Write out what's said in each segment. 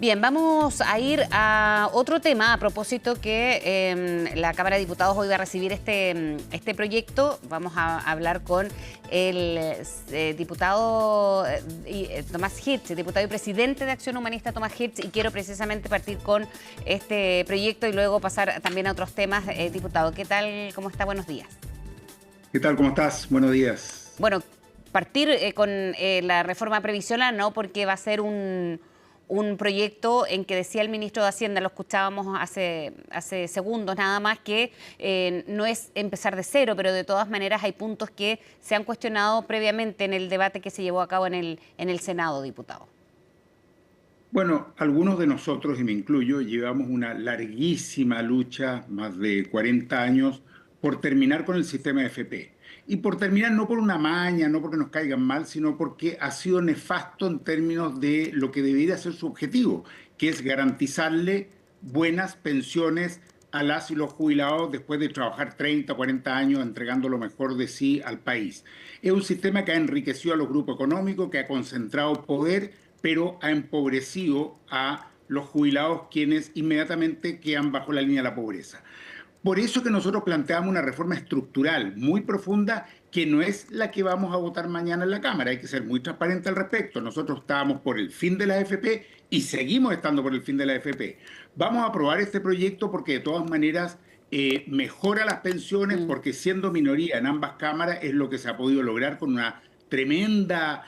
Bien, vamos a ir a otro tema a propósito que la Cámara de Diputados hoy va a recibir este proyecto. Vamos a hablar con el diputado Tomás Hirsch, diputado y presidente de Acción Humanista Tomás Hirsch, y quiero precisamente partir con este proyecto y luego pasar también a otros temas. Diputado, ¿qué tal? ¿Cómo está? Buenos días. ¿Qué tal? ¿Cómo estás? Buenos días. Bueno, partir con la reforma previsional, ¿no? Porque va a ser un proyecto en que decía el ministro de Hacienda, lo escuchábamos hace segundos nada más, que no es empezar de cero, pero de todas maneras hay puntos que se han cuestionado previamente en el debate que se llevó a cabo en el Senado, diputado. Bueno, algunos de nosotros, y me incluyo, llevamos una larguísima lucha, más de 40 años, por terminar con el sistema de FP. Y por terminar no por una maña, no porque nos caigan mal, sino porque ha sido nefasto en términos de lo que debería ser su objetivo, que es garantizarle buenas pensiones a las y los jubilados después de trabajar 30 o 40 años entregando lo mejor de sí al país. Es un sistema que ha enriquecido a los grupos económicos, que ha concentrado poder, pero ha empobrecido a los jubilados, quienes inmediatamente quedan bajo la línea de la pobreza. Por eso que nosotros planteamos una reforma estructural muy profunda, que no es la que vamos a votar mañana en la Cámara. Hay que ser muy transparente al respecto. Nosotros estábamos por el fin de la AFP y seguimos estando por el fin de la AFP. Vamos a aprobar este proyecto porque de todas maneras mejora las pensiones, porque siendo minoría en ambas cámaras es lo que se ha podido lograr con una tremenda...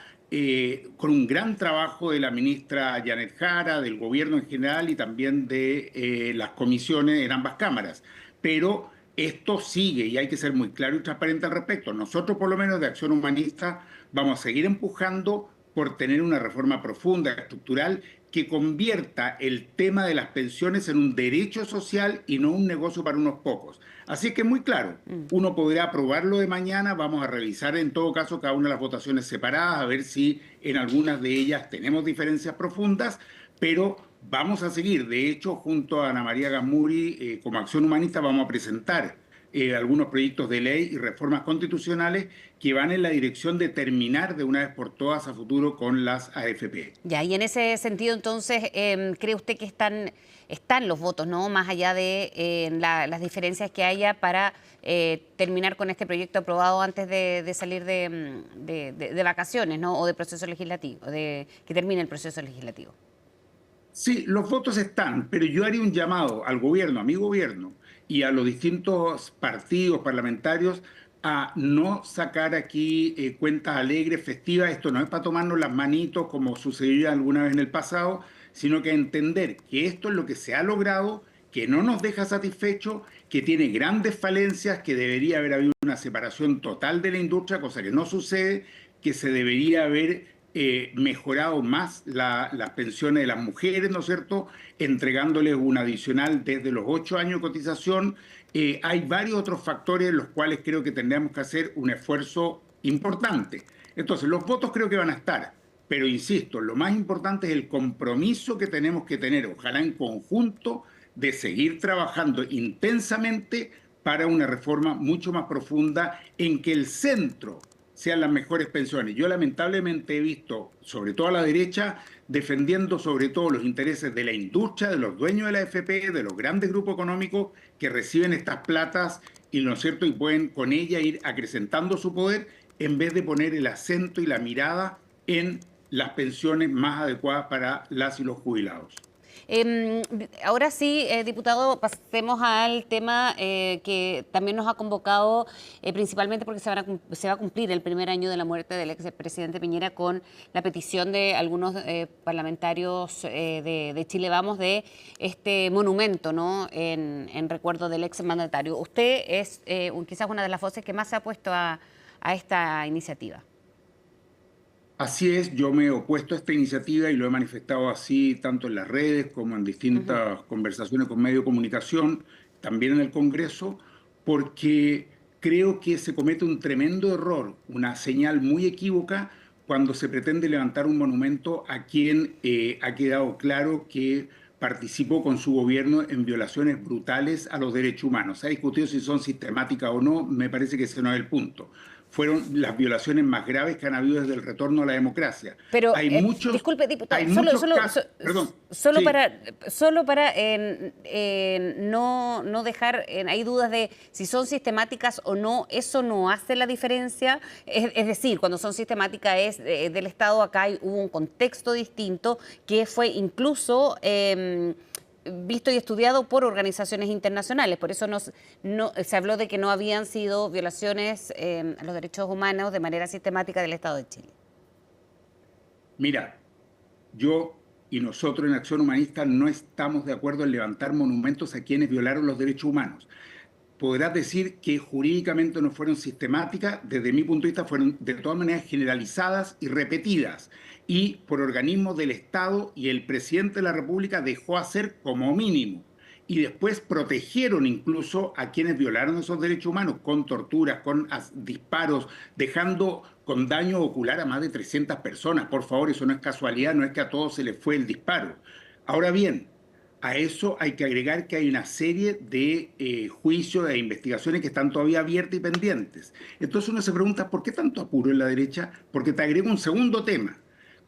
con un gran trabajo de la ministra Janet Jara, del gobierno en general y también de las comisiones en ambas cámaras. Pero esto sigue y hay que ser muy claro y transparente al respecto. Nosotros, por lo menos de Acción Humanista, vamos a seguir empujando por tener una reforma profunda, estructural, que convierta el tema de las pensiones en un derecho social y no un negocio para unos pocos. Así que muy claro, uno podrá aprobarlo de mañana, vamos a revisar en todo caso cada una de las votaciones separadas, a ver si en algunas de ellas tenemos diferencias profundas, pero vamos a seguir. De hecho, junto a Ana María Gamuri, como Acción Humanista, vamos a presentar algunos proyectos de ley y reformas constitucionales que van en la dirección de terminar de una vez por todas a futuro con las AFP. Ya, y en ese sentido, entonces, ¿cree usted que están los votos, ¿no? Más allá de las diferencias que haya para terminar con este proyecto aprobado antes de salir de vacaciones, ¿no? O de proceso legislativo, que termine el proceso legislativo. Sí, los votos están, pero yo haría un llamado al gobierno, a mi gobierno, y a los distintos partidos parlamentarios a no sacar aquí cuentas alegres, festivas. Esto no es para tomarnos las manitos como sucedió alguna vez en el pasado, sino que entender que esto es lo que se ha logrado, que no nos deja satisfechos, que tiene grandes falencias, que debería haber habido una separación total de la industria, cosa que no sucede, que se debería haber mejorado más las pensiones de las mujeres, ¿no es cierto?, entregándoles un adicional desde los 8 años de cotización. Hay varios otros factores en los cuales creo que tendríamos que hacer un esfuerzo importante. Entonces, los votos creo que van a estar, pero insisto, lo más importante es el compromiso que tenemos que tener, ojalá en conjunto, de seguir trabajando intensamente para una reforma mucho más profunda en que el centro sean las mejores pensiones. Yo lamentablemente he visto, sobre todo a la derecha, defendiendo sobre todo los intereses de la industria, de los dueños de la AFP, de los grandes grupos económicos que reciben estas platas y, ¿no es cierto?, y pueden con ella ir acrecentando su poder en vez de poner el acento y la mirada en las pensiones más adecuadas para las y los jubilados. Ahora sí, diputado, pasemos al tema que también nos ha convocado, principalmente porque se va a cumplir el primer año de la muerte del expresidente Piñera, con la petición de algunos parlamentarios de Chile Vamos de este monumento, ¿no?, en recuerdo del exmandatario. Usted es quizás una de las voces que más se ha opuesto a esta iniciativa. Así es, yo me he opuesto a esta iniciativa y lo he manifestado así tanto en las redes como en distintas conversaciones con medios de comunicación, también en el Congreso, porque creo que se comete un tremendo error, una señal muy equívoca cuando se pretende levantar un monumento a quien ha quedado claro que participó con su gobierno en violaciones brutales a los derechos humanos. Se ha discutido si son sistemáticas o no, me parece que ese no es el punto. fueron las violaciones más graves que han habido desde el retorno a la democracia. Pero, Hay muchos, disculpe, diputado, hay muchos casos, perdón, sí. solo para no dejar hay dudas de si son sistemáticas o no, eso no hace la diferencia. Es decir, cuando son sistemáticas es del Estado, acá hubo un contexto distinto que fue incluso visto y estudiado por organizaciones internacionales. Por eso se habló de que no habían sido violaciones a los derechos humanos de manera sistemática del Estado de Chile. Mira, yo y nosotros en Acción Humanista no estamos de acuerdo en levantar monumentos a quienes violaron los derechos humanos. Podrás decir que jurídicamente no fueron sistemáticas, desde mi punto de vista fueron de todas maneras generalizadas y repetidas, y por organismos del Estado, y el presidente de la República dejó hacer como mínimo, y después protegieron incluso a quienes violaron esos derechos humanos con torturas, con disparos, dejando con daño ocular a más de 300 personas. Por favor, eso no es casualidad, no es que a todos se les fue el disparo. Ahora bien, a eso hay que agregar que hay una serie de juicios, de investigaciones que están todavía abiertas y pendientes. Entonces uno se pregunta, ¿por qué tanto apuro en la derecha? Porque te agrego un segundo tema.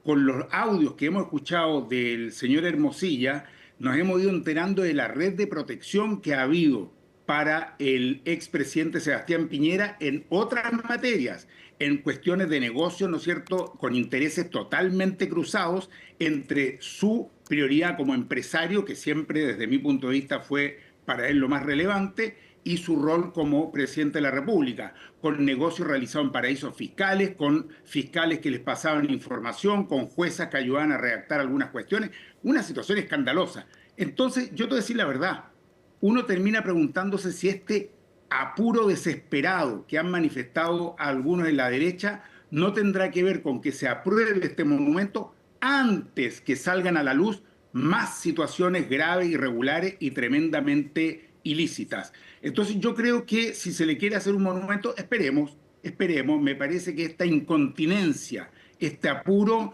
Con los audios que hemos escuchado del señor Hermosilla, nos hemos ido enterando de la red de protección que ha habido para el expresidente Sebastián Piñera en otras materias, en cuestiones de negocio, ¿no es cierto?, con intereses totalmente cruzados entre su prioridad como empresario, que siempre desde mi punto de vista fue para él lo más relevante, y su rol como presidente de la República, con negocios realizados en paraísos fiscales, con fiscales que les pasaban información, con juezas que ayudaban a redactar algunas cuestiones, una situación escandalosa. Entonces, yo te voy a decir la verdad, uno termina preguntándose si este apuro desesperado que han manifestado algunos en la derecha no tendrá que ver con que se apruebe este monumento antes que salgan a la luz más situaciones graves, irregulares y tremendamente ilícitas. Entonces yo creo que si se le quiere hacer un monumento, esperemos, me parece que esta incontinencia, este apuro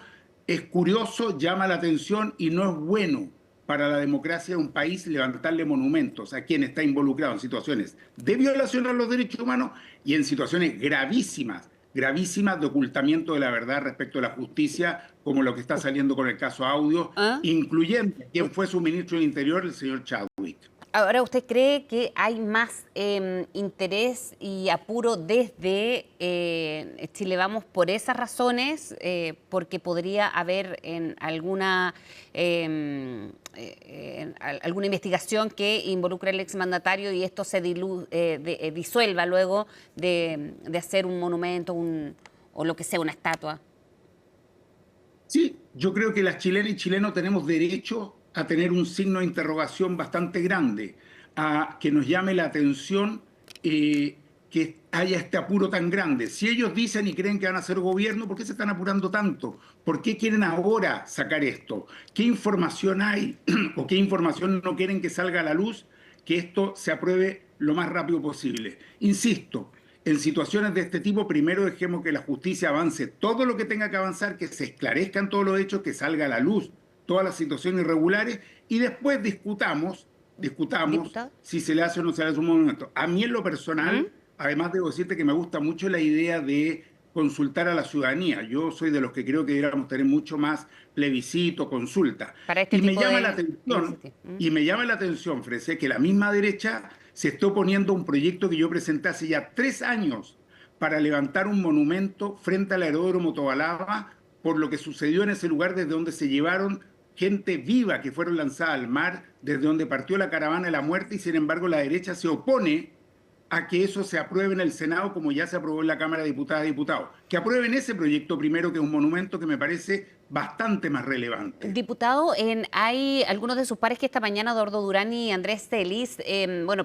es curioso, llama la atención y no es bueno para la democracia de un país levantarle monumentos a quien está involucrado en situaciones de violación a los derechos humanos y en situaciones gravísimas de ocultamiento de la verdad respecto a la justicia, como lo que está saliendo con el caso Audio, incluyendo quien fue su ministro del Interior, el señor Chadwick. Ahora, ¿usted cree que hay más interés y apuro desde Chile Vamos por esas razones? Porque podría haber en alguna investigación que involucre al exmandatario y esto se disuelva luego de hacer un monumento o lo que sea, una estatua. Sí, yo creo que las chilenas y chilenos tenemos derecho a tener un signo de interrogación bastante grande, a que nos llame la atención que haya este apuro tan grande. Si ellos dicen y creen que van a hacer gobierno, ¿por qué se están apurando tanto? ¿Por qué quieren ahora sacar esto? ¿Qué información hay o qué información no quieren que salga a la luz? Que esto se apruebe lo más rápido posible. Insisto, en situaciones de este tipo, primero dejemos que la justicia avance todo lo que tenga que avanzar, que se esclarezcan todos los hechos, que salga a la luz todas las situaciones irregulares y después discutamos si se le hace o no se le hace un monumento. A mí en lo personal, además debo decirte que me gusta mucho la idea de consultar a la ciudadanía. Yo soy de los que creo que deberíamos tener mucho más plebiscito, consulta. Para este y me tipo llama de... la atención, Frese, que la misma derecha se esté oponiendo a un proyecto que yo presenté hace ya 3 años para levantar un monumento frente al aeródromo Tobalaba por lo que sucedió en ese lugar desde donde se llevaron gente viva que fueron lanzadas al mar, desde donde partió la caravana de la muerte, y sin embargo la derecha se opone a que eso se apruebe en el Senado como ya se aprobó en la Cámara de Diputadas y Diputados. Que aprueben ese proyecto primero, que es un monumento que me parece bastante más relevante. Diputado, hay algunos de sus pares que esta mañana, Dordo Durán y Andrés Celis,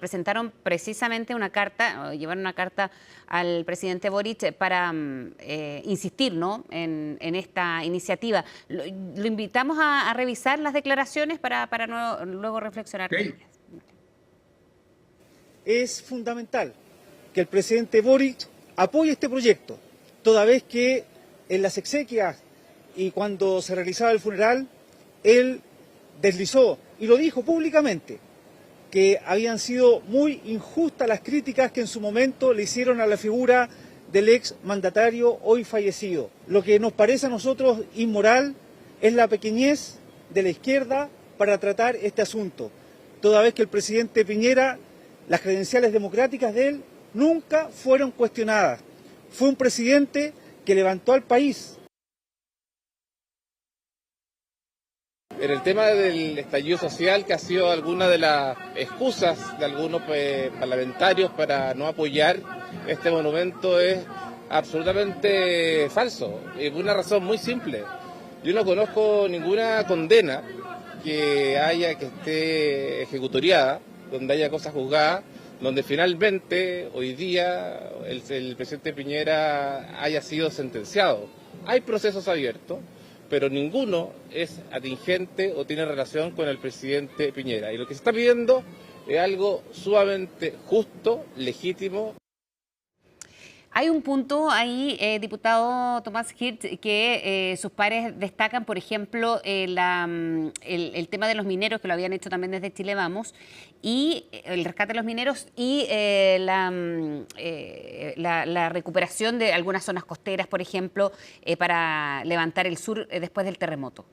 presentaron precisamente una carta, llevaron una carta al presidente Boric para insistir, ¿no?, en esta iniciativa. Lo invitamos a revisar las declaraciones para luego reflexionar. Okay. Es fundamental que el presidente Boric apoye este proyecto, toda vez que en las exequias y cuando se realizaba el funeral, él deslizó y lo dijo públicamente, que habían sido muy injustas las críticas que en su momento le hicieron a la figura del ex mandatario hoy fallecido. Lo que nos parece a nosotros inmoral es la pequeñez de la izquierda para tratar este asunto, toda vez que el presidente Piñera, las credenciales democráticas de él nunca fueron cuestionadas. Fue un presidente que levantó al país. En el tema del estallido social, que ha sido alguna de las excusas de algunos parlamentarios para no apoyar este monumento, es absolutamente falso, y por una razón muy simple. Yo no conozco ninguna condena que esté ejecutoriada, donde haya cosas juzgadas, donde finalmente hoy día el presidente Piñera haya sido sentenciado. Hay procesos abiertos, pero ninguno es atingente o tiene relación con el presidente Piñera. Y lo que se está pidiendo es algo sumamente justo, legítimo. Hay un punto ahí, diputado Tomás Hirsch, que sus pares destacan, por ejemplo, el tema de los mineros, que lo habían hecho también desde Chile Vamos, y el rescate de los mineros y la recuperación de algunas zonas costeras, por ejemplo, para levantar el sur después del terremoto.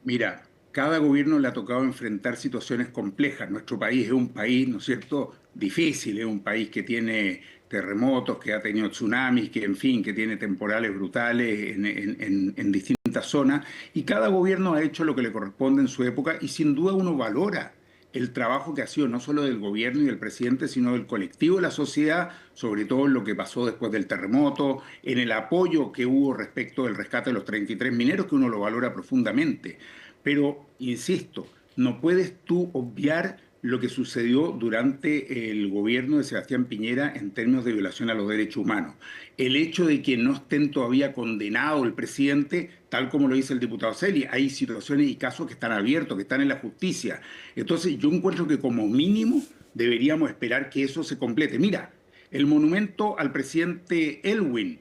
Mira, cada gobierno le ha tocado enfrentar situaciones complejas. Nuestro país es un país, ¿no es cierto?, difícil, es un país que tiene terremotos, que ha tenido tsunamis, que en fin, que tiene temporales brutales en distintas zonas, y cada gobierno ha hecho lo que le corresponde en su época, y sin duda uno valora el trabajo que ha sido no solo del gobierno y del presidente, sino del colectivo de la sociedad, sobre todo en lo que pasó después del terremoto, en el apoyo que hubo respecto del rescate de los 33 mineros, que uno lo valora profundamente. Pero, insisto, no puedes tú obviar lo que sucedió durante el gobierno de Sebastián Piñera en términos de violación a los derechos humanos. El hecho de que no estén todavía condenados el presidente, tal como lo dice el diputado Celi, hay situaciones y casos que están abiertos, que están en la justicia. Entonces yo encuentro que como mínimo deberíamos esperar que eso se complete. Mira, el monumento al presidente Elwin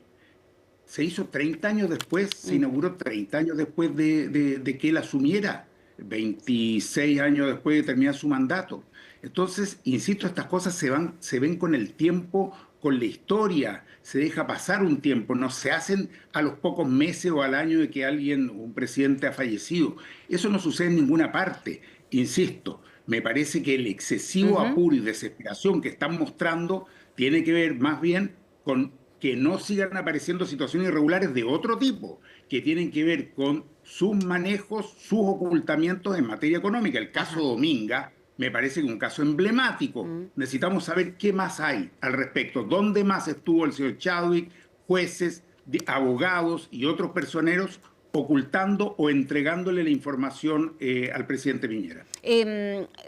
se hizo 30 años después, se inauguró 30 años después de que él asumiera. 26 años después de terminar su mandato. Entonces, insisto, estas cosas se ven con el tiempo, con la historia, se deja pasar un tiempo, no se hacen a los pocos meses o al año de que un presidente ha fallecido. Eso no sucede en ninguna parte. Insisto, me parece que el excesivo apuro y desesperación que están mostrando tiene que ver más bien con que no sigan apareciendo situaciones irregulares de otro tipo, que tienen que ver con sus manejos, sus ocultamientos en materia económica. El caso Dominga me parece que es un caso emblemático. Necesitamos saber qué más hay al respecto, dónde más estuvo el señor Chadwick, jueces, abogados y otros personeros ocultando o entregándole la información al presidente Piñera.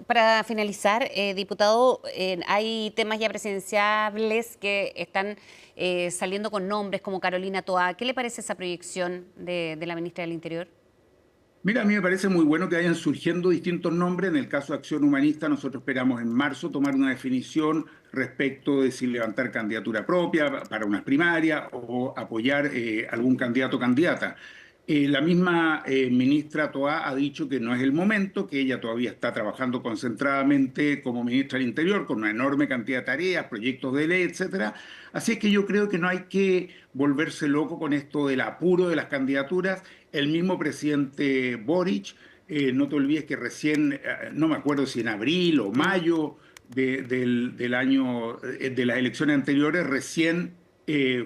Para finalizar, diputado, hay temas ya presidenciables que están saliendo con nombres como Carolina Toá. ¿Qué le parece esa proyección de la ministra del Interior? Mira, a mí me parece muy bueno que vayan surgiendo distintos nombres. En el caso de Acción Humanista, nosotros esperamos en marzo tomar una definición respecto de si levantar candidatura propia para unas primarias o apoyar algún candidato o candidata. La misma ministra Toá ha dicho que no es el momento, que ella todavía está trabajando concentradamente como ministra del Interior, con una enorme cantidad de tareas, proyectos de ley, etcétera. Así es que yo creo que no hay que volverse loco con esto del apuro de las candidaturas. El mismo presidente Boric, no te olvides que recién, no me acuerdo si en abril o mayo del año, de las elecciones anteriores, recién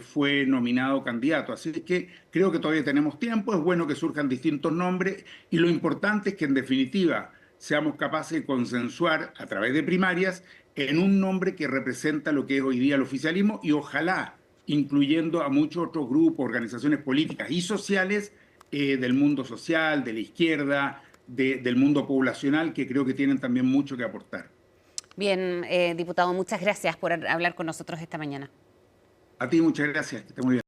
fue nominado candidato. Así que creo que todavía tenemos tiempo, es bueno que surjan distintos nombres y lo importante es que en definitiva seamos capaces de consensuar a través de primarias en un nombre que representa lo que es hoy día el oficialismo y ojalá incluyendo a muchos otros grupos, organizaciones políticas y sociales del mundo social, de la izquierda, del mundo poblacional, que creo que tienen también mucho que aportar. Bien, diputado, muchas gracias por hablar con nosotros esta mañana. A ti muchas gracias, que esté muy bien.